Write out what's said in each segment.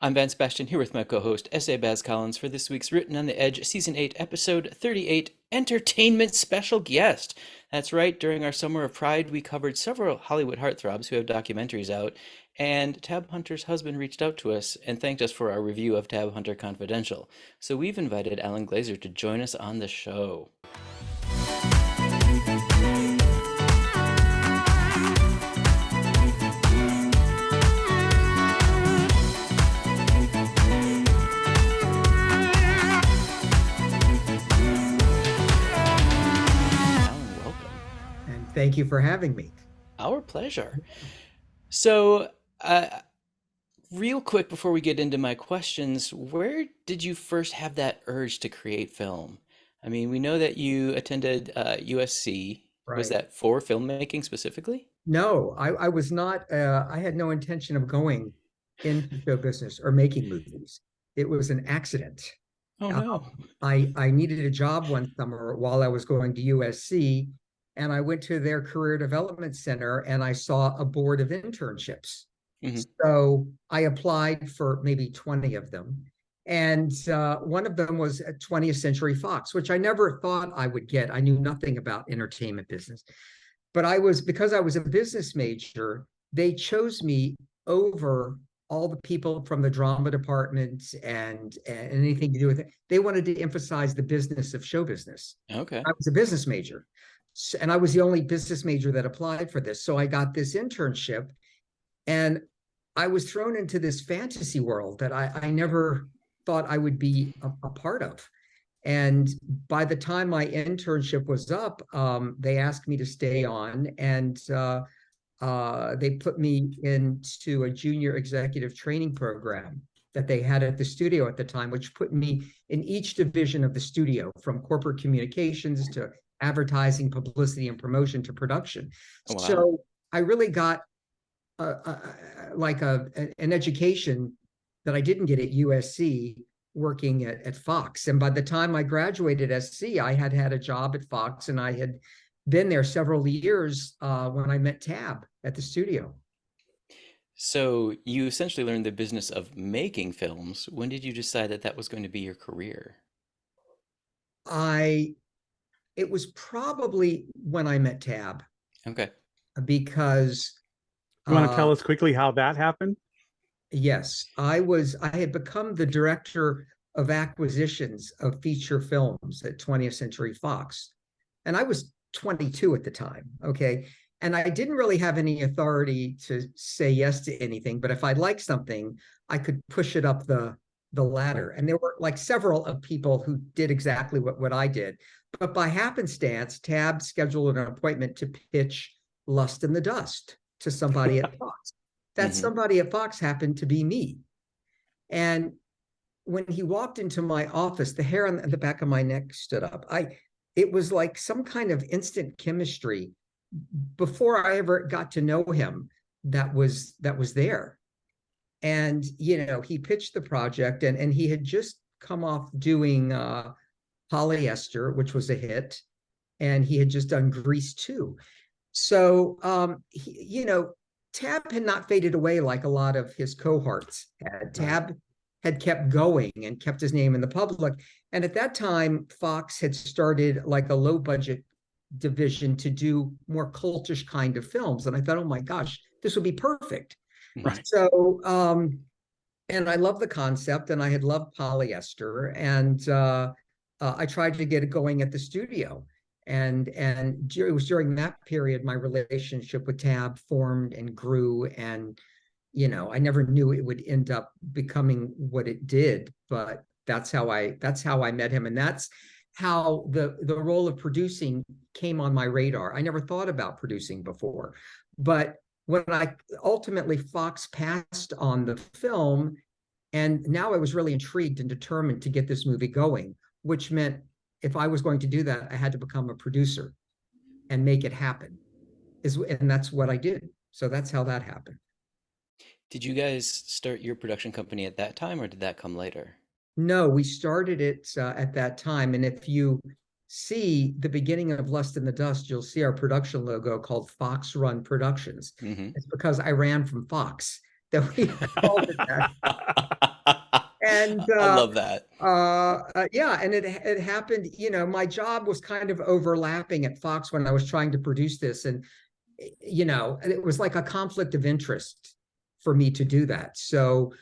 I'm Van Sebastian here with my co-host S.A. Baz Collins for this week's Written on the Edge Season 8, Episode 38, Entertainment Special Guest. That's right, during our Summer of Pride, we covered several Hollywood heartthrobs who have documentaries out, and Tab Hunter's husband reached out to us and thanked us for our review of Tab Hunter Confidential. So we've invited Allan Glaser to join us on the show. Thank you for having me. Our pleasure. So, real quick before we get into my questions, where did you first have that urge to create film? I mean, we know that you attended USC. Was Right. that for filmmaking specifically? No, I was not, I had no intention of going into show business or making movies. It was an accident. Oh Uh, no. I needed a job one summer while I was going to USC, and I went to their career development center and I saw a board of internships. Hmm. So I applied for maybe 20 of them. And one of them was at 20th Century Fox, which I never thought I would get. I knew nothing about entertainment business. But because I was a business major, they chose me over all the people from the drama department and anything to do with it. They wanted to emphasize the business of show business. Okay. I was a business major, and I was the only business major that applied for this. So I got this internship, and I was thrown into this fantasy world that I never thought I would be a part of. And by the time my internship was up, they asked me to stay on, and they put me into a junior executive training program that they had at the studio at the time, which put me in each division of the studio, from corporate communications to advertising, publicity, and promotion to production. Oh, wow. So I really got an education that I didn't get at USC working at Fox. And by the time I graduated SC, I had had a job at Fox, and I had been there several years when I met Tab at the studio. So you essentially learned the business of making films. When did you decide that that was going to be your career? It was probably when I met Tab, Okay. because You want to tell us quickly how that happened? yes, I had become the director of acquisitions of feature films at 20th Century Fox. And I was 22 at the time, okay? And I didn't really have any authority to say yes to anything, but if I liked something, I could push it up the ladder. And there were like several of people who did exactly what I did. But by happenstance, Tab scheduled an appointment to pitch Lust in the Dust to somebody at Fox. That Mhm. somebody at Fox happened to be me. And when he walked into my office, the hair on the back of my neck stood up. It was like some kind of instant chemistry before I ever got to know him that was there. And he pitched the project, and he had just come off doing Polyester, which was a hit, and he had just done Grease 2. So Tab had not faded away like a lot of his cohorts had. Tab had kept going and kept his name in the public. And at that time, Fox had started like a low budget division to do more cultish kind of films. And I thought, oh my gosh, this would be perfect. Right. So, and I love the concept, and I had loved Polyester, and I tried to get it going at the studio. And it was during that period my relationship with Tab formed and grew, and I never knew it would end up becoming what it did, but that's how I met him, and that's how the role of producing came on my radar. I never thought about producing before, but when ultimately Fox passed on the film, and now I was really intrigued and determined to get this movie going, which meant if I was going to do that, I had to become a producer and make it happen. And that's what I did. So that's how that happened. Did you guys start your production company at that time, or did that come later? No, we started it at that time. And if you see the beginning of Lust in the Dust, you'll see our production logo called Fox Run Productions. Mm-hmm. It's because I ran from Fox that we called it that. And I love that. yeah, and it happened, you know, my job was kind of overlapping at Fox when I was trying to produce this, and you know, it was like a conflict of interest for me to do that. So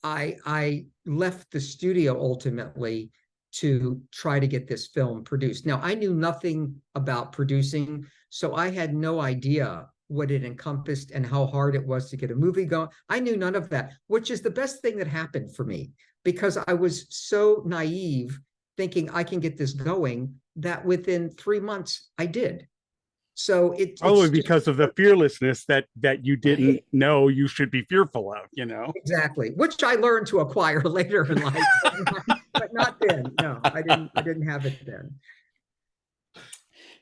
I left the studio ultimately to try to get this film produced. Now, I knew nothing about producing, so I had no idea what it encompassed and how hard it was to get a movie going. I knew none of that, which is the best thing that happened for me, because I was so naive thinking I can get this going, that within 3 months I did. So Probably it's because of the fearlessness that you didn't right. know you should be fearful of, you know? Exactly, which I learned to acquire later in life, but not then. No, I didn't have it then.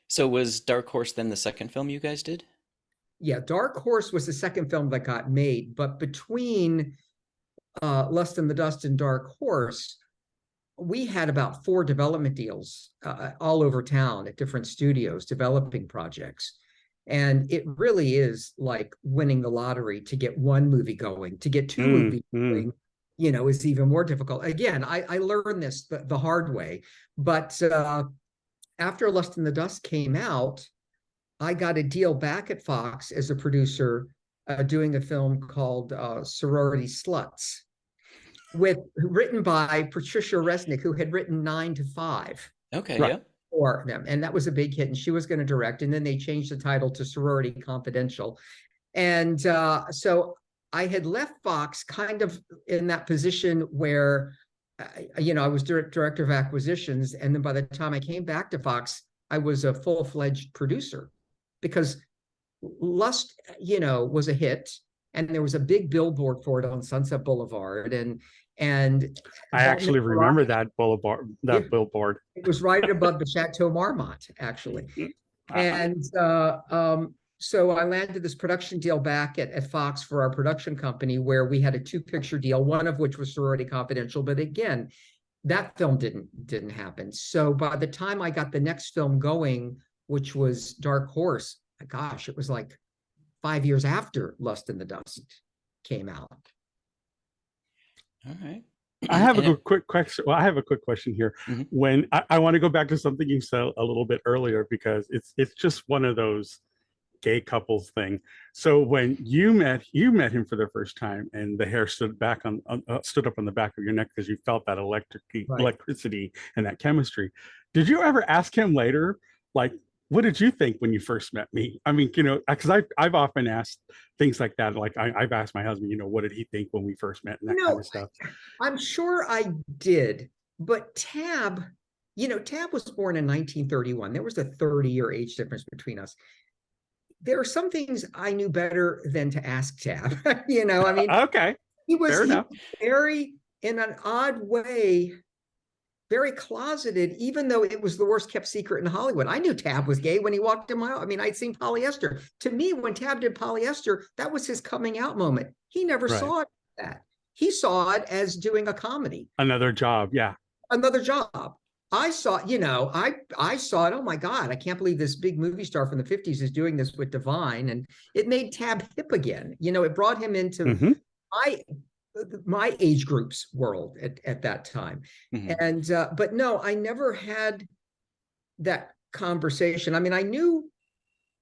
So was Dark Horse then the second film you guys did? Yeah, Dark Horse was the second film that got made, but between Lust in the Dust and Dark Horse, we had about 4 development deals all over town at different studios developing projects. And it really is like winning the lottery to get one movie going. To get 2 movies going, you know, is even more difficult. Again, I learned this the hard way, but after Lust in the Dust came out, I got a deal back at Fox as a producer, doing a film called Sorority Sluts, written by Patricia Resnick, who had written 9 to 5. Okay, Right. yeah. For them, and that was a big hit, and she was going to direct, and then they changed the title to Sorority Confidential. And so I had left Fox kind of in that position where you know, I was director of acquisitions, and then by the time I came back to Fox, I was a full-fledged producer, because Lust, you know, was a hit, and there was a big billboard for it on Sunset Boulevard, and I actually remember that Yeah. billboard. It was right above the Chateau Marmont, actually. And so I landed this production deal back at Fox for our production company, where we had a 2-picture deal, one of which was Sorority Confidential. But again, that film didn't happen. So by the time I got the next film going, which was Dark Horse, gosh, it was like 5 years after Lust in the Dust came out. All right. I have And a quick question. Well, I have a quick question here. Mhm. When I want to go back to something you said a little bit earlier, because it's just one of those gay couples thing. So when you met him for the first time, and the hair stood up on the back of your neck because you felt that Right. electricity and that chemistry. Did you ever ask him later, like, what did you think when you first met me? I mean, you know, because I've often asked things like that. Like I've asked my husband, you know, what did he think when we first met, and that kind of stuff. I'm sure I did, but Tab, you know, Tab was born in 1931. There was a 30-year age difference between us. There are some things I knew better than to ask Tab. You know, I mean, Okay, he was fair enough. very, in an odd way, very closeted, even though it was the worst kept secret in Hollywood. I knew Tab was gay when he walked in my office. I mean, I'd seen Polyester. To me, when Tab did Polyester, that was his coming out moment. He never Right. saw it as that. He saw it as doing a comedy. Another job, yeah. Another job. I saw, you know, I saw it. Oh my God, I can't believe this big movie star from the 50s is doing this with Divine. And it made Tab hip again. You know, it brought him into my age group's world at that time. And but no, I never had that conversation. I mean, I knew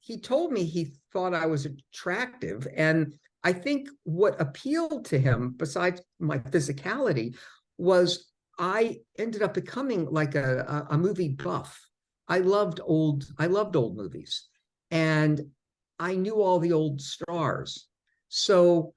he told me he thought I was attractive, and I think what appealed to him, besides my physicality, was I ended up becoming like a movie buff. I loved old movies, and I knew all the old stars. So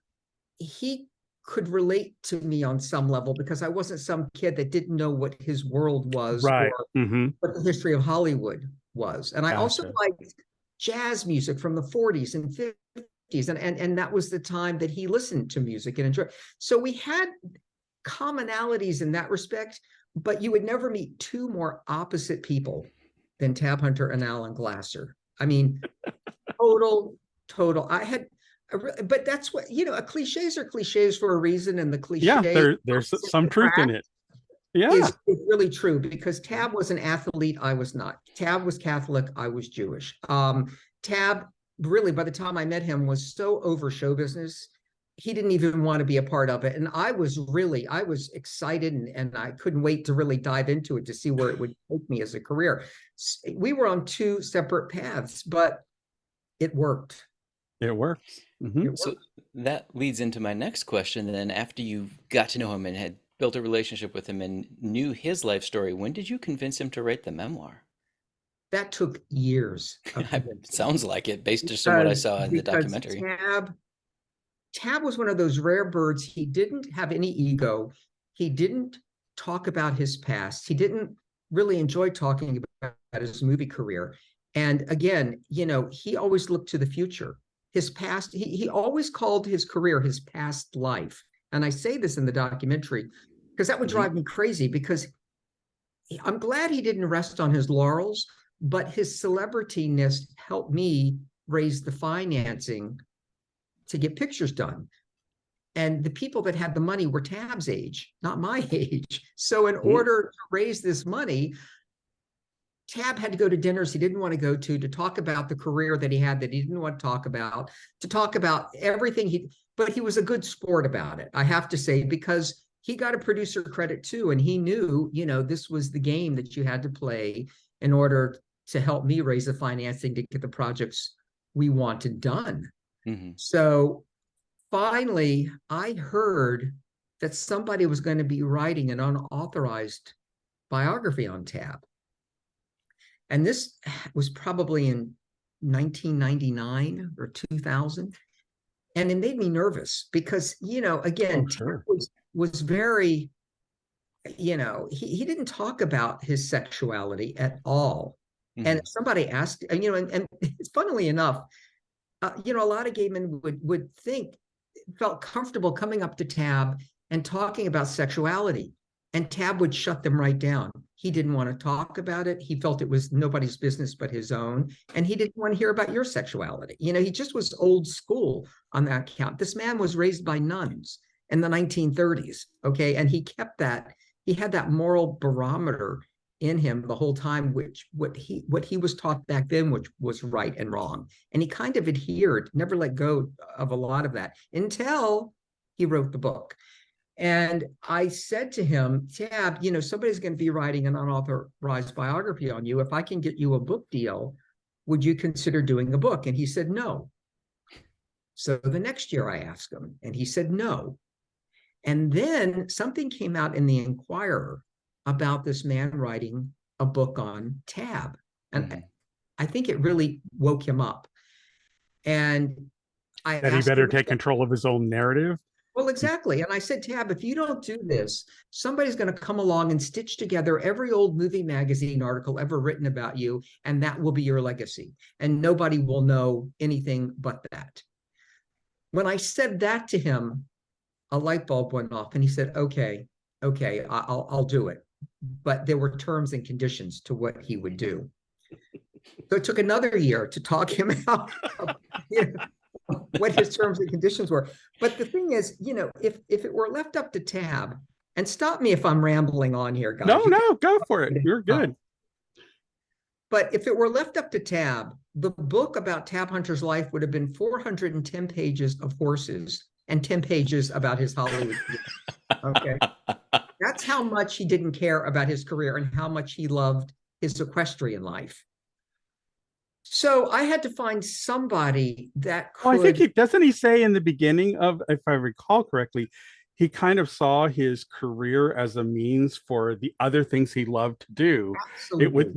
he could relate to me on some level, because I wasn't some kid that didn't know what his world was, Right. or what the history of Hollywood was. And I also Gotcha. liked jazz music from the 40s and 50s. And that was the time that he listened to music and enjoyed. So we had commonalities in that respect, but you would never meet 2 more opposite people than Tab Hunter and Allan Glaser. I mean, total. I had, but that's what, you know, cliches are cliches for a reason, and the cliche, yeah, there's some truth in it. Yeah, is really true, because Tab was an athlete, I was not. Tab was Catholic, I was Jewish. Tab, really, by the time I met him, was so over show business he didn't even want to be a part of it. And I was excited, and I couldn't wait to really dive into it to see where it would take me as a career. We were on two separate paths, but it worked. It works. Mm-hmm. It worked. So that leads into my next question. Then, after you got to know him and had built a relationship with him and knew his life story, when did you convince him to write the memoir? That took years of It convincing. sounds like it, based just on what I saw in the documentary. Tab was one of those rare birds. He didn't have any ego. He didn't talk about his past. He didn't really enjoy talking about his movie career. And again, you know, he always looked to the future. His past, he always called his career his past life. And I say this in the documentary because that would drive me crazy, because I'm glad he didn't rest on his laurels, but his celebrityness helped me raise the financing to get pictures done. And the people that had the money were Tab's age, not my age. So in order to raise this money, Tab had to go to dinners he didn't want to go to talk about the career that he had that he didn't want to talk about everything but he was a good sport about it, I have to say, because he got a producer credit too. And he knew, you know, this was the game that you had to play in order to help me raise the financing to get the projects we wanted done. So finally, I heard that somebody was going to be writing an unauthorized biography on Tab. And this was probably in 1999 or 2000. And it made me nervous because, you know, again, Tab was very, you know, he didn't talk about his sexuality at all. And if somebody asked, you know, and it's funnily enough, you know, a lot of gay men felt comfortable coming up to Tab and talking about sexuality, and Tab would shut them right down. He didn't want to talk about it. He felt it was nobody's business but his own, and he didn't want to hear about your sexuality. You know, he just was old school on that count. This man was raised by nuns in the 1930s, okay, and he kept that. He had that moral barometer in him the whole time, which what he was taught back then, which was right and wrong. And he kind of adhered, never let go of a lot of that until he wrote the book. And I said to him, Tab, you know, somebody's going to be writing an unauthorized biography on you. If I can get you a book deal, would you consider doing a book? And he said, no. So the next year I asked him, and he said, no. And then something came out in the Inquirer about this man writing a book on Tab. And I think it really woke him up. And that he better take control of his own narrative. Well, exactly. And I said, Tab, if you don't do this, somebody's going to come along and stitch together every old movie magazine article ever written about you, and that will be your legacy. And nobody will know anything but that. When I said that to him, a light bulb went off, and he said, okay, I'll do it. But there were terms and conditions to what he would do. So it took another year to talk him out of, you know, what his terms and conditions were. But the thing is, you know, if it were left up to Tab, and stop me if I'm rambling on here, guys. No, go for it. You're good. But if it were left up to Tab, the book about Tab Hunter's life would have been 410 pages of horses and 10 pages about his Hollywood career. Okay. That's how much he didn't care about his career and how much he loved his equestrian life. So I had to find somebody that could. Well, I think doesn't he say in the beginning of, if I recall correctly, he kind of saw his career as a means for the other things he loved to do. Absolutely.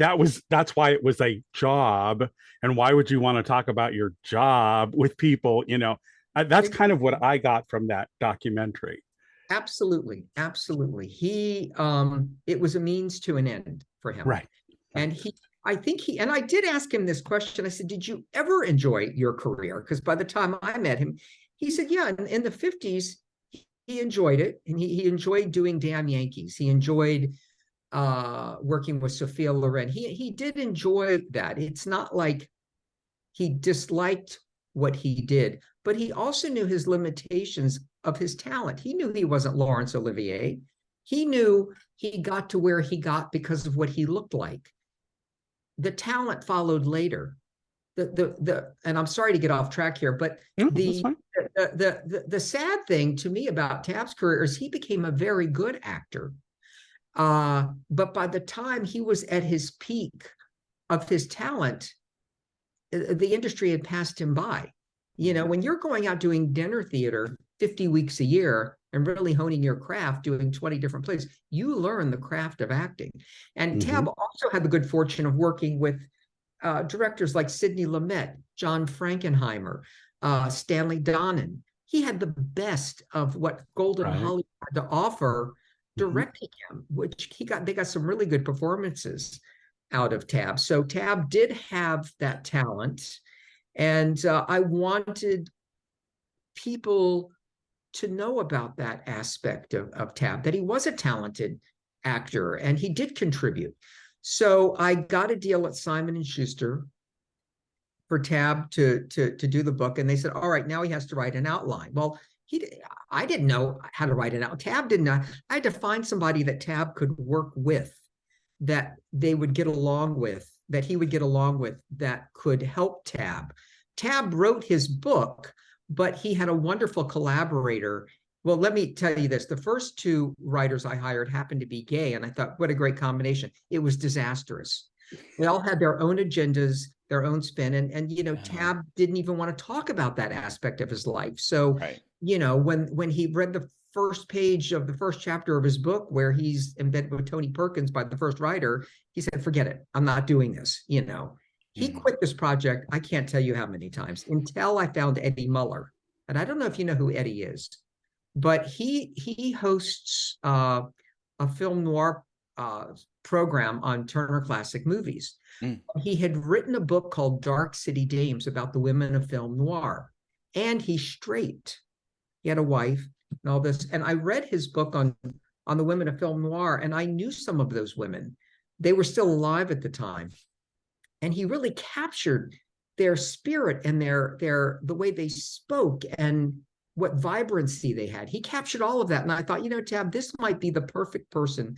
That's why it was a job. And why would you want to talk about your job with people? You know, that's kind of what I got from that documentary. Absolutely. He, it was a means to an end for him. Right. And I did ask him this question. I said, did you ever enjoy your career? Because by the time I met him, he said, yeah, in the 50s, he enjoyed it. And he enjoyed doing Damn Yankees. He enjoyed working with Sophia Loren. He did enjoy that. It's not like he disliked what he did, but he also knew his limitations of his talent. He knew he wasn't Laurence Olivier. He knew he got to where he got because of what he looked like. The talent followed later. and I'm sorry to get off track here, but No, that's fine. the sad thing to me about Tabb's career is he became a very good actor. But by the time he was at his peak of his talent, the industry had passed him by. When you're going out doing dinner theater 50 weeks a year and really honing your craft, doing 20 different plays, you learn the craft of acting. And Tabb also had the good fortune of working with directors like Sidney Lumet, John Frankenheimer, Stanley Donen. He had the best of what Golden Hollywood had to offer directing him, which they got some really good performances out of Tabb. So Tabb did have that talent, and I wanted people to know about that aspect of Tabb, that he was a talented actor and he did contribute. So I got a deal at Simon and Schuster for Tabb to do the book, and they said, all right, now he has to write an outline. Well, I didn't know how to write an outline. Tabb didn't know. I had to find somebody that Tabb could work with, that they would get along with, that he would get along with, that could help Tabb. Tabb wrote his book, but he had a wonderful collaborator. Well, let me tell you this. The first two writers I hired happened to be gay, and I thought, what a great combination. It was disastrous. They all had their own agendas, their own spin, and Tabb didn't even want to talk about that aspect of his life. So, when he read the first page of the first chapter of his book, where he's in bed with Tony Perkins by the first writer, he said, forget it. I'm not doing this. He quit this project, I can't tell you how many times, until I found Eddie Muller. And I don't know if you know who Eddie is, but he hosts a film noir program on Turner Classic Movies. He had written a book called Dark City Dames about the women of film noir, and he's straight. He had a wife and all this. And I read his book on the women of film noir, and I knew some of those women. They were still alive at the time. And he really captured their spirit and the way they spoke and what vibrancy they had. He captured all of that. And I thought, Tabb, this might be the perfect person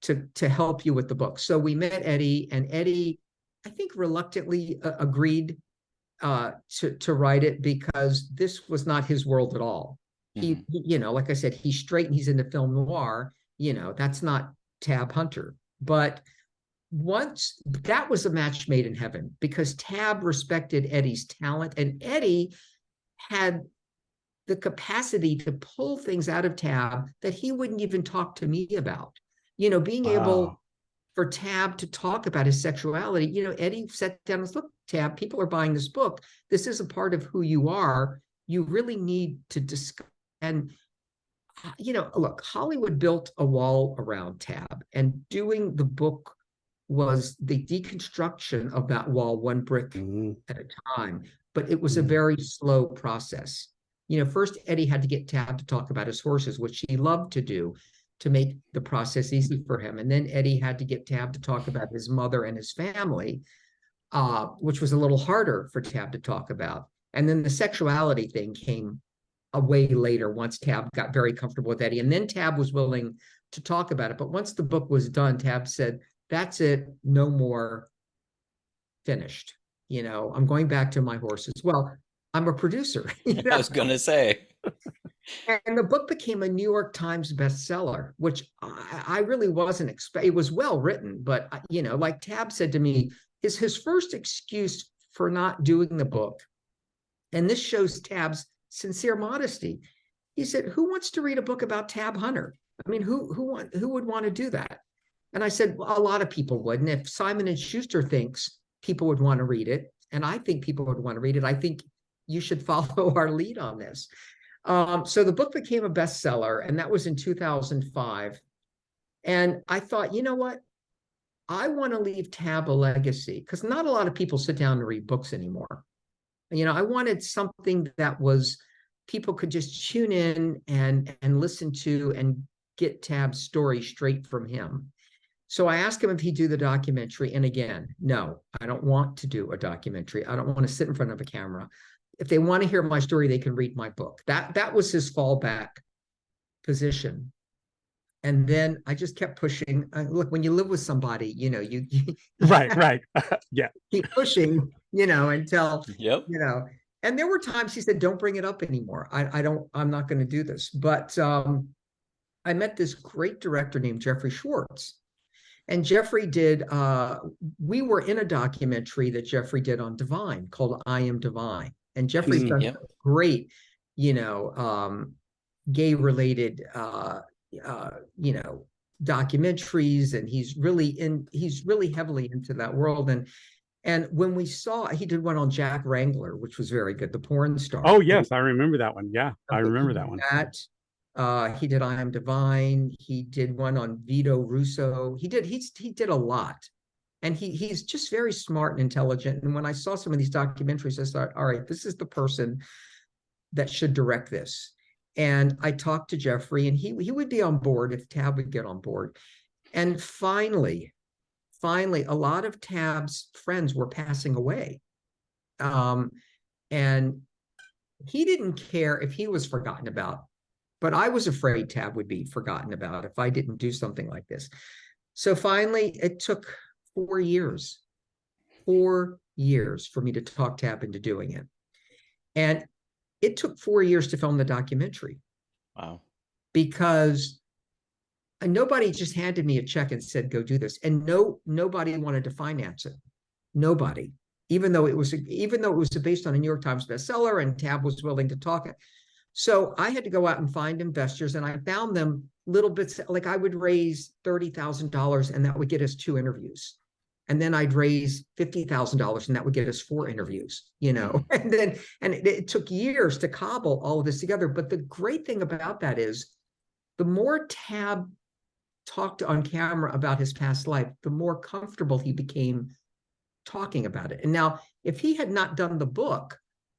to help you with the book. So we met Eddie, and Eddie, I think, reluctantly agreed to write it, because this was not his world at all. He, like I said, he's straight and he's into film noir. That's not Tabb Hunter. But once that was a match made in heaven, because Tabb respected Eddie's talent, and Eddie had the capacity to pull things out of Tabb that he wouldn't even talk to me about. Being able for Tabb to talk about his sexuality. Eddie sat down and said, look, Tabb, people are buying this book. This is a part of who you are. You really need to discuss. And, look, Hollywood built a wall around Tabb, and doing the book was the deconstruction of that wall, one brick at a time. But it was a very slow process. First Eddie had to get Tabb to talk about his horses, which he loved to do, to make the process easy for him. And then Eddie had to get Tabb to talk about his mother and his family, which was a little harder for Tabb to talk about. And then the sexuality thing came a way later, once Tabb got very comfortable with Eddie. And then Tabb was willing to talk about it. But once the book was done, Tabb said, that's it, no more, finished. I'm going back to my horses. Well, I'm a producer. I was going to say. And the book became a New York Times bestseller, which I really wasn't expecting. It was well written, but, like Tabb said to me, his first excuse for not doing the book, and this shows Tabb's sincere modesty. He said, who wants to read a book about Tabb Hunter? I mean, who would want to do that? And I said, well, a lot of people would. And if Simon and Schuster thinks people would want to read it, and I think people would want to read it, I think you should follow our lead on this. So the book became a bestseller, and that was in 2005. And I thought, you know what? I want to leave Tabb a legacy, because not a lot of people sit down to read books anymore. I wanted something that was people could just tune in and listen to and get Tabb's story straight from him. So I asked him if he'd do the documentary. And again, no, I don't want to do a documentary. I don't want to sit in front of a camera. If they want to hear my story, they can read my book. That was his fallback position. And then I just kept pushing. Look, when you live with somebody, you Right. Yeah. keep pushing, until, Yep. and there were times he said, don't bring it up anymore. I'm not going to do this. But I met this great director named Jeffrey Schwartz. And Jeffrey did, we were in a documentary that Jeffrey did on Divine called I Am Divine. And Jeffrey's done Yep. great, gay related, documentaries. And he's really heavily into that world. And when we saw, he did one on Jack Wrangler, which was very good, the porn star. Oh, yes, I remember that one. Yeah, I Okay, remember that one. He did I Am Divine. He did one on Vito Russo. He did a lot. And he's just very smart and intelligent. And when I saw some of these documentaries, I thought, all right, this is the person that should direct this. And I talked to Jeffrey, and he would be on board if Tab would get on board. And finally, a lot of Tab's friends were passing away. And he didn't care if he was forgotten about, but I was afraid Tab would be forgotten about if I didn't do something like this. So finally, it took 4 years for me to talk Tab into doing it. And it took 4 years to film the documentary. Wow. Because nobody just handed me a check and said, go do this. And nobody wanted to finance it. Nobody. Even though it was based on a New York Times bestseller and Tab was willing to talk it. So I had to go out and find investors, and I found them little bits, like I would raise $30,000 and that would get us 2 interviews. And then I'd raise $50,000 and that would get us 4 interviews, and it took years to cobble all of this together. But the great thing about that is the more Tab talked on camera about his past life, the more comfortable he became talking about it. And now, if he had not done the book,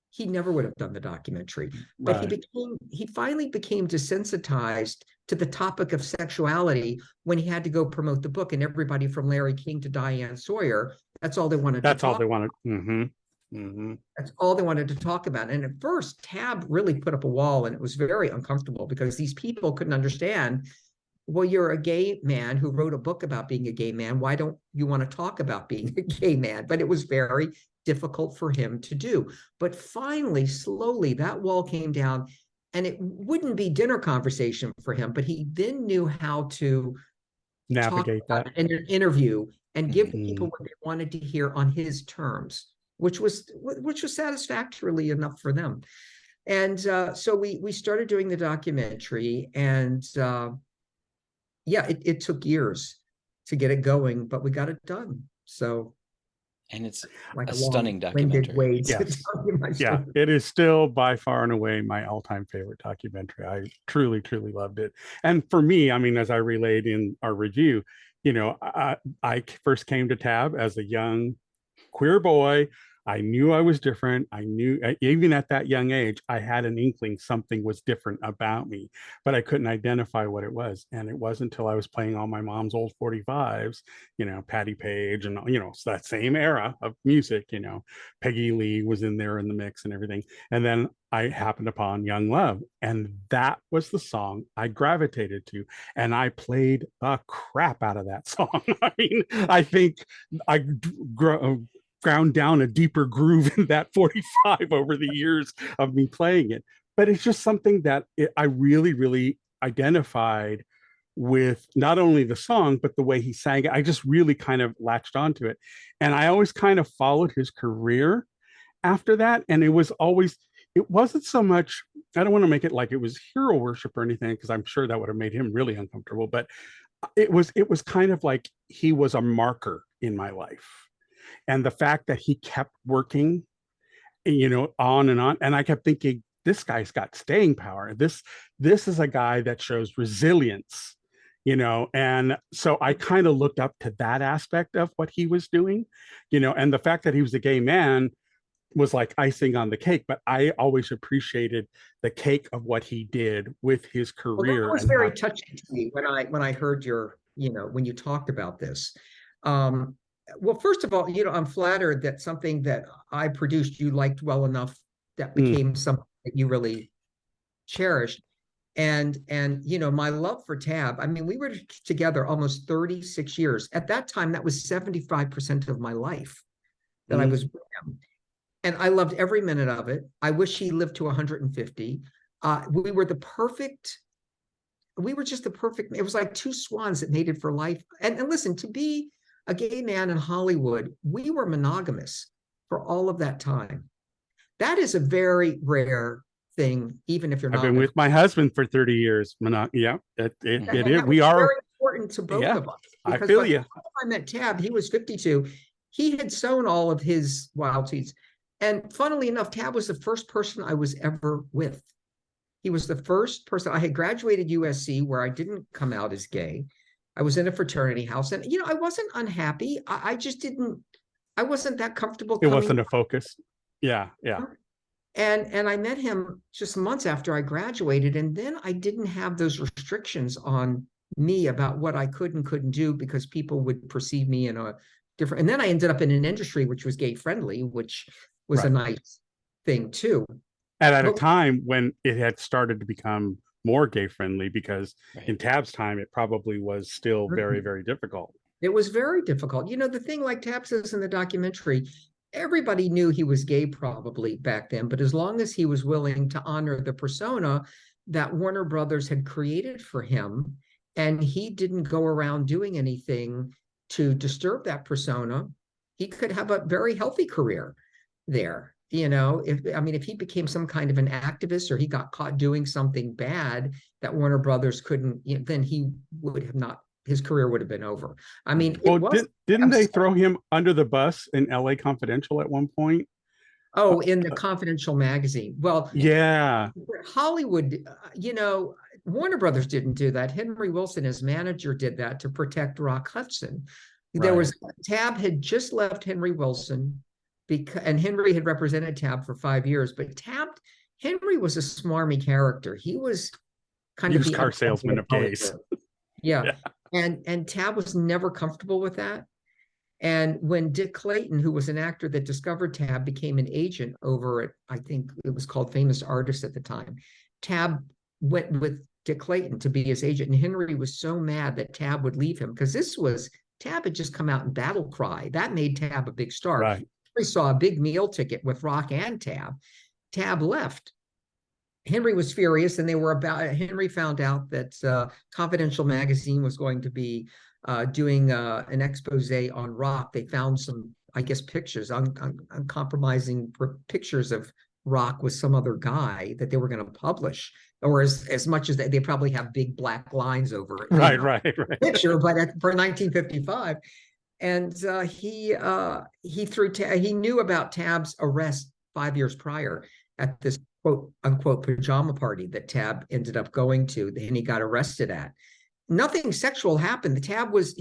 he never would have done the documentary. But Right. he finally became desensitized to the topic of sexuality when he had to go promote the book. And everybody from Larry King to Diane Sawyer, that's all they wanted That's to all talk they about. wanted. That's all they wanted to talk about. And at first, Tab really put up a wall, and it was very uncomfortable because these people couldn't understand. Well, you're a gay man who wrote a book about being a gay man. Why don't you want to talk about being a gay man? But it was very difficult for him to do. But finally, slowly, that wall came down, and it wouldn't be dinner conversation for him, but he then knew how to Navigate talk that. in an interview and give the Mhm. people what they wanted to hear on his terms, which was satisfactorily enough for them. And so we started doing the documentary, and it took years to get it going, but we got it done. So, And it's like a a stunning long-winded documentary. way to Yes. tell you my Yeah, story. it is still by far and away my all-time favorite documentary. I truly, truly loved it. And for me, I mean, as I relayed in our review, I first came to Tab as a young queer boy. I knew I was different. I knew, even at that young age, I had an inkling something was different about me, but I couldn't identify what it was. And it wasn't until I was playing all my mom's old 45s, Patti Page and, so that same era of music, Peggy Lee was in there in the mix and everything. And then I happened upon Young Love, and that was the song I gravitated to. And I played the crap out of that song. I mean, I think I ground down a deeper groove in that 45 over the years of me playing it. But it's just something that I really, really identified with, not only the song, but the way he sang it. I just really kind of latched onto it. And I always kind of followed his career after that. And it wasn't so much, I don't want to make it like it was hero worship or anything, because I'm sure that would have made him really uncomfortable. But it was kind of like he was a marker in my life. And the fact that he kept working, on and on. And I kept thinking, this guy's got staying power. This is a guy that shows resilience, and so I kind of looked up to that aspect of what he was doing, and the fact that he was a gay man was like icing on the cake. But I always appreciated the cake of what he did with his Well, that career. was And very touching to me when I heard when you talked about this. Well, first of all, I'm flattered that something that I produced you liked well enough that became something that you really cherished. And you know, my love for Tab, I mean, we were together almost 36 years. At that time, that was 75% of my life that I was with him. And I loved every minute of it. I wish he lived to 150. We were just the perfect, it was like two swans that mated for life. And listen, to be a gay man in Hollywood, we were monogamous for all of that time. That is a very rare thing, even if you're not. I've been with my husband for 30 years. Yeah, it is. We are very important to both of us. I feel you. I met Tab, he was 52. He had sown all of his wild seeds. And funnily enough, Tab was the first person I was ever with. He was the first person. I had graduated USC, where I didn't come out as gay. I was in a fraternity house, and you know, I wasn't unhappy. I just didn't. I wasn't that comfortable. It wasn't a focus. Yeah, yeah. And I met him just months after I graduated, and then I didn't have those restrictions on me about what I could and couldn't do, because people would perceive me in a different. And then I ended up in an industry which was gay friendly, which was a nice thing too. And at a time when it had started to become more gay friendly, because in Tab's time, it probably was still very, very difficult. It was very difficult. You know, the thing, like Tab says in the documentary, everybody knew he was gay probably back then, but as long as he was willing to honor the persona that Warner Brothers had created for him, and he didn't go around doing anything to disturb that persona, he could have a very healthy career there. You know, if he became some kind of an activist, or he got caught doing something bad that Warner Brothers couldn't, you know, then he would have not, his career would have been over. I mean, well, didn't they throw him under the bus in LA Confidential at one point? Oh, in the Confidential magazine. Well, yeah, Hollywood, you know, Warner Brothers didn't do that. Henry Wilson, his manager, did that to protect Rock Hudson. There was, Tab had just left Henry Wilson, and Henry had represented Tab for 5 years, but Henry was a smarmy character. He was kind of the car salesman of gays. Yeah. And Tab was never comfortable with that. And when Dick Clayton, who was an actor that discovered Tab, became an agent over at, I think it was called Famous Artists at the time, Tab went with Dick Clayton to be his agent. And Henry was so mad that Tab would leave him, because Tab had just come out in Battle Cry. That made Tab a big star. Right. Henry saw a big meal ticket with Rock and Tab. Tab left. Henry was furious, and Henry found out that Confidential magazine was going to be doing an expose on Rock. They found some, I guess, pictures, uncompromising pictures of Rock with some other guy that they were going to publish, or as much as they probably have big black lines over it. Right. Picture, but for 1955. And he knew about Tab's arrest 5 years prior at this quote unquote pajama party that Tab ended up going to, and he got arrested at. Nothing sexual happened.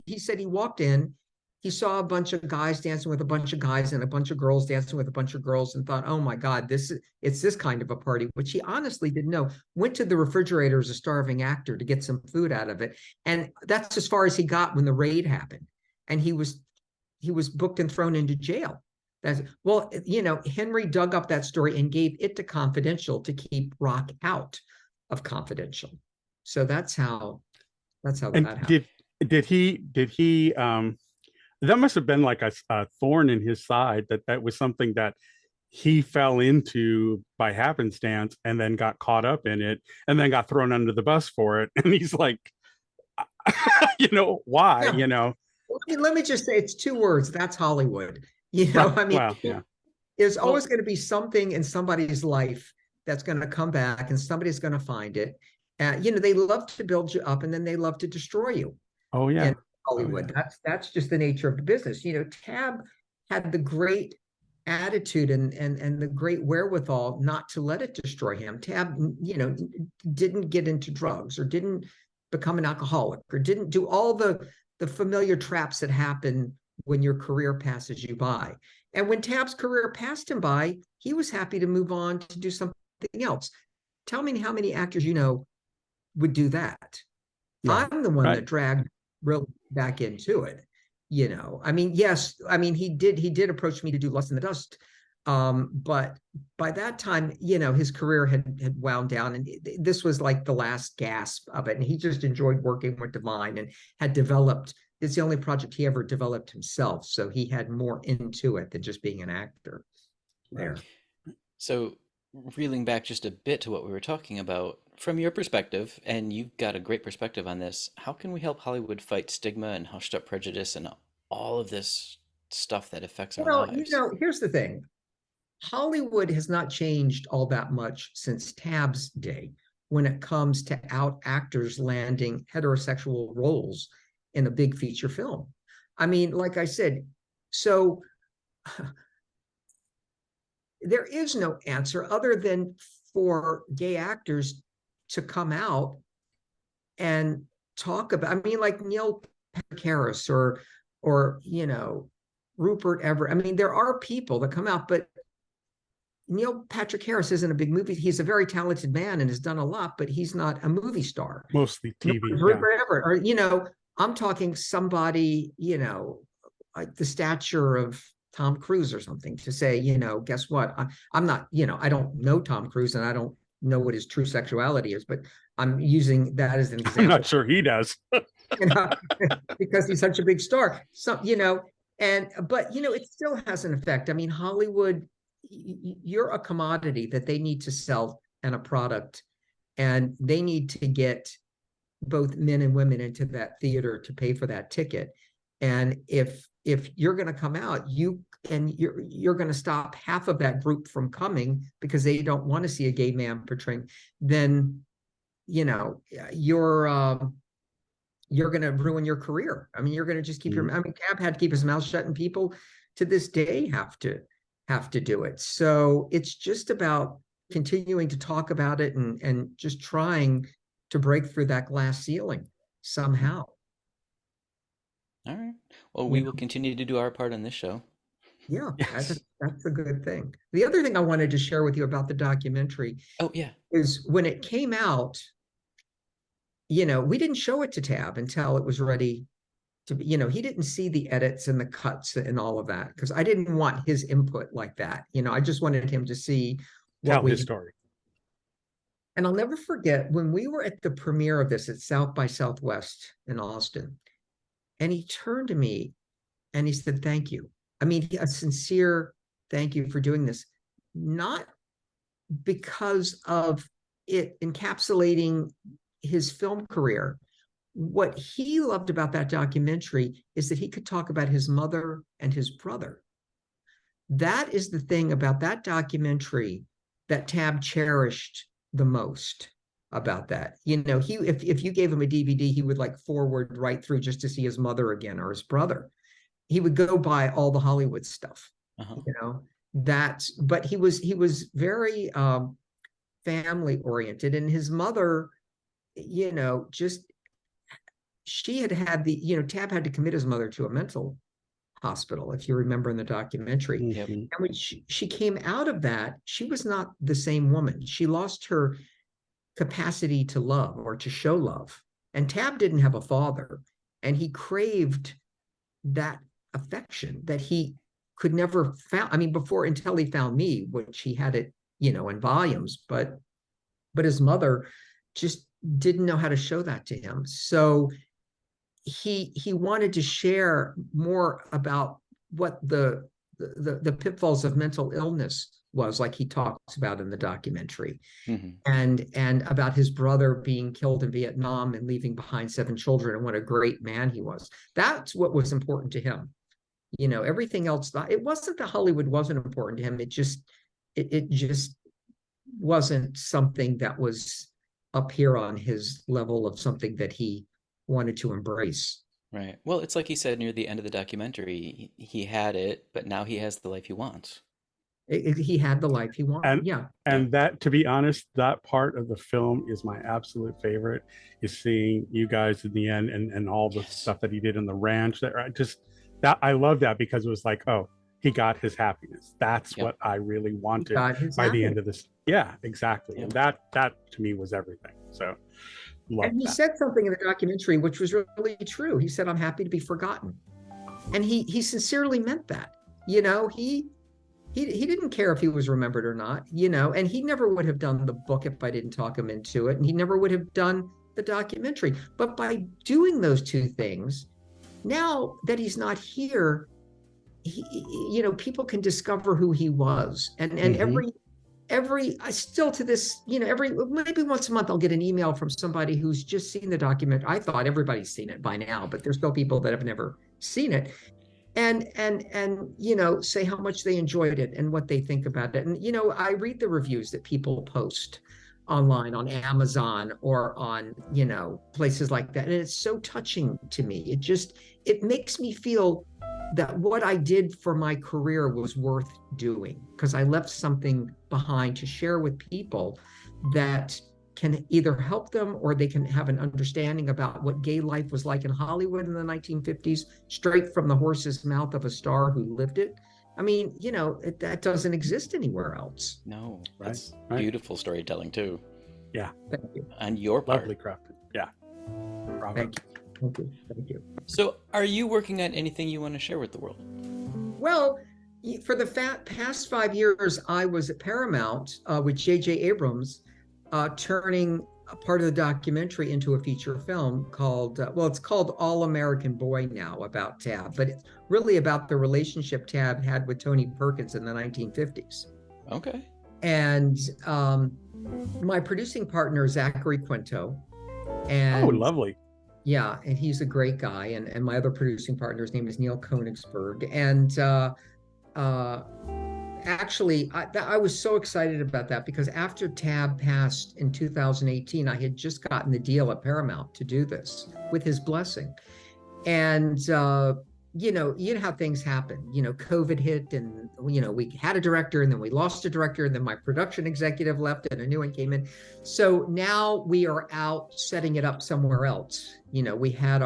He said he walked in, he saw a bunch of guys dancing with a bunch of guys and a bunch of girls dancing with a bunch of girls, and thought, oh my God, it's this kind of a party, which he honestly didn't know. Went to the refrigerator as a starving actor to get some food out of it. And that's as far as he got when the raid happened. And he was booked and thrown into jail. Well, you know, Henry dug up that story and gave it to Confidential to keep Rock out of Confidential. So that's how that happened. Did he that must have been like a thorn in his side, that was something that he fell into by happenstance, and then got caught up in it, and then got thrown under the bus for it. And he's like, you know, why? Yeah. You know, let me just say, it's 2 words. That's Hollywood. You know, I mean, there's always going to be something in somebody's life that's going to come back, and somebody's going to find it. You know, they love to build you up, and then they love to destroy you. Oh yeah, in Hollywood. That's just the nature of the business. You know, Tab had the great attitude and the great wherewithal not to let it destroy him. Tab, you know, didn't get into drugs, or didn't become an alcoholic, or didn't do all the familiar traps that happen when your career passes you by. And when Tab's career passed him by, he was happy to move on to do something else. Tell me how many actors you know would do that. Yeah. I'm the one that dragged really back into it. You know, I mean, yes, I mean, he did approach me to do Lust in the Dust, But by that time, his career had wound down, and this was like the last gasp of it. And he just enjoyed working with Divine and had developed. It's the only project he ever developed himself, so he had more into it than just being an actor there. So, reeling back just a bit to what we were talking about, from your perspective, and you've got a great perspective on this, how can we help Hollywood fight stigma and hushed up prejudice and all of this stuff that affects our lives? Here's the thing. Hollywood has not changed all that much since Tab's day when it comes to out actors landing heterosexual roles in a big feature film. I mean, like I said, so there is no answer other than for gay actors to come out and talk about, I mean, like Neil Patrick Harris or Rupert Everett. I mean, there are people that come out, but Neil Patrick Harris isn't a big movie. He's a very talented man and has done a lot, but he's not a movie star. Mostly TV. Rupert Everett, or I'm talking somebody, like the stature of Tom Cruise or something, to say, guess what? I'm not, I don't know Tom Cruise and I don't know what his true sexuality is, but I'm using that as an example. I'm not sure he does. Because he's such a big star. So, but it still has an effect. I mean, Hollywood, you're a commodity that they need to sell and a product, and they need to get both men and women into that theater to pay for that ticket. And if you're going to come out, you're going to stop half of that group from coming because they don't want to see a gay man portraying, then you're going to ruin your career. I mean, you're going to just keep Tab had to keep his mouth shut, and people to this day have to do it. So it's just about continuing to talk about it and just trying to break through that glass ceiling somehow. All right. Well, we will continue to do our part on this show. Yeah, yes. That's a good thing. The other thing I wanted to share with you about the documentary is when it came out, we didn't show it to Tab until it was ready to be, he didn't see the edits and the cuts and all of that, because I didn't want his input like that. I just wanted him to see his story. And I'll never forget when we were at the premiere of this at South by Southwest in Austin, and he turned to me and he said, "Thank you." I mean, a sincere thank you for doing this, not because of it encapsulating his film career. What he loved about that documentary is that he could talk about his mother and his brother. That is the thing about that documentary that Tab cherished the most about that. If you gave him a DVD, he would like forward right through just to see his mother again or his brother. He would go buy all the Hollywood stuff. But he was very family oriented, and his mother, she had Tab had to commit his mother to a mental hospital, if you remember in the documentary. Yep. And when she came out of that, she was not the same woman. She lost her capacity to love or to show love. And Tab didn't have a father, and he craved that affection that he could never found. I mean, until he found me, which he had it, in volumes, but his mother just didn't know how to show that to him. So he wanted to share more about what the pitfalls of mental illness was, like he talks about in the documentary, and about his brother being killed in Vietnam and leaving behind 7 children, and what a great man he was. That's what was important to him. Everything else, it wasn't that Hollywood wasn't important to him. It just wasn't something that was up here on his level of something that he wanted to embrace. Right. Well, it's like he said near the end of the documentary, he had it, but now he has the life he wants. He had the life he wanted. And that, to be honest, that part of the film is my absolute favorite, is seeing you guys in the end and all the stuff that he did in the ranch. I love that, because it was like, oh, he got his happiness. That's what I really wanted by the end of this. Yeah, exactly. And that to me was everything. So and he said something in the documentary which was really true. He said, "I'm happy to be forgotten." And he sincerely meant that. he didn't care if he was remembered or not, and he never would have done the book if I didn't talk him into it, and he never would have done the documentary. But by doing those two things, now that he's not here, people can discover who he was, and Mhm. I still to this, every maybe once a month I'll get an email from somebody who's just seen the document. I thought everybody's seen it by now, but there's still people that have never seen it, and say how much they enjoyed it and what they think about it. And I read the reviews that people post online on Amazon or on places like that, and it's so touching to me. It makes me feel that what I did for my career was worth doing, because I left something behind to share with people that can either help them or they can have an understanding about what gay life was like in Hollywood in the 1950s, straight from the horse's mouth of a star who lived it. I mean, that doesn't exist anywhere else. No, Right, that's right. beautiful storytelling too, Yeah, Thank you. on your part. lovely crafted. Yeah, bravo. Thank you. Thank you. Thank you. So, are you working on anything you want to share with the world? Well, for the past 5 years, I was at Paramount with J.J. Abrams, turning a part of the documentary into a feature film called, it's called All American Boy now, about Tab, but it's really about the relationship Tab had with Tony Perkins in the 1950s. Okay. And my producing partner is Zachary Quinto. And Oh, lovely. yeah, and he's a great guy. And my other producing partner, his name is Neil Koenigsberg. And actually, I was so excited about that, because after Tab passed in 2018, I had just gotten the deal at Paramount to do this with his blessing. And you know how things happen. COVID hit, and we had a director, and then we lost a director, and then my production executive left and a new one came in. So now we are out setting it up somewhere else. We had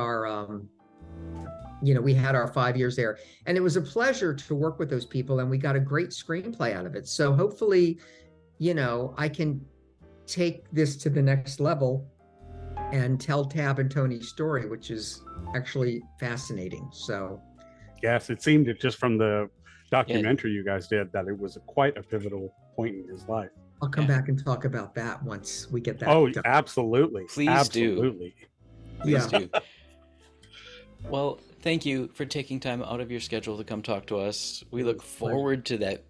our 5 years there, and it was a pleasure to work with those people, and we got a great screenplay out of it. So hopefully, I can take this to the next level and tell Tab and Tony's story, which is actually fascinating. So Yes, it seemed it just from the documentary you guys did that it was quite a pivotal point in his life. I'll come Yeah. back and talk about that once we get that Oh, done. absolutely. Please do. Absolutely. Please Yeah. do. Well, thank you for taking time out of your schedule to come talk to us. We look forward to that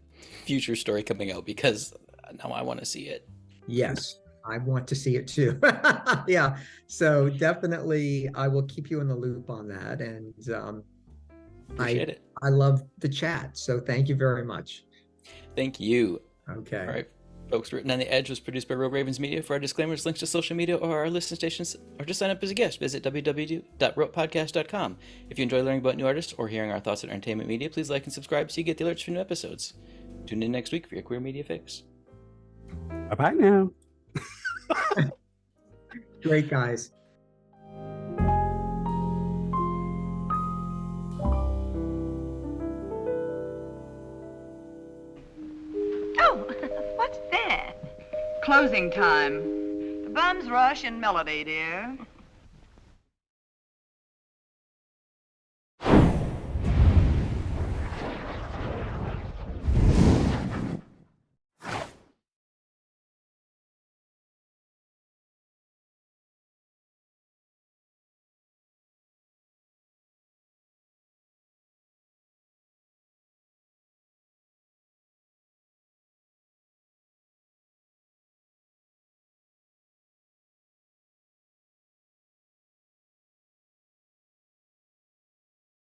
future story coming out, because now I want to see it. Yes, I want to see it too. Yeah. So definitely I will keep you in the loop on that. And Appreciate it. I love the chat. So thank you very much. Thank you. Okay. All right, folks. Written on the Edge was produced by Rogue Ravens Media. For our disclaimers, links to social media, or our listen stations, or just sign up as a guest, visit www.ropepodcast.com. If you enjoy learning about new artists or hearing our thoughts on entertainment media, please like and subscribe so you get the alerts for new episodes. Tune in next week for your queer media fix. Bye-bye now. Great, guys. Oh, what's that? Closing time. The bums rush in melody, dear.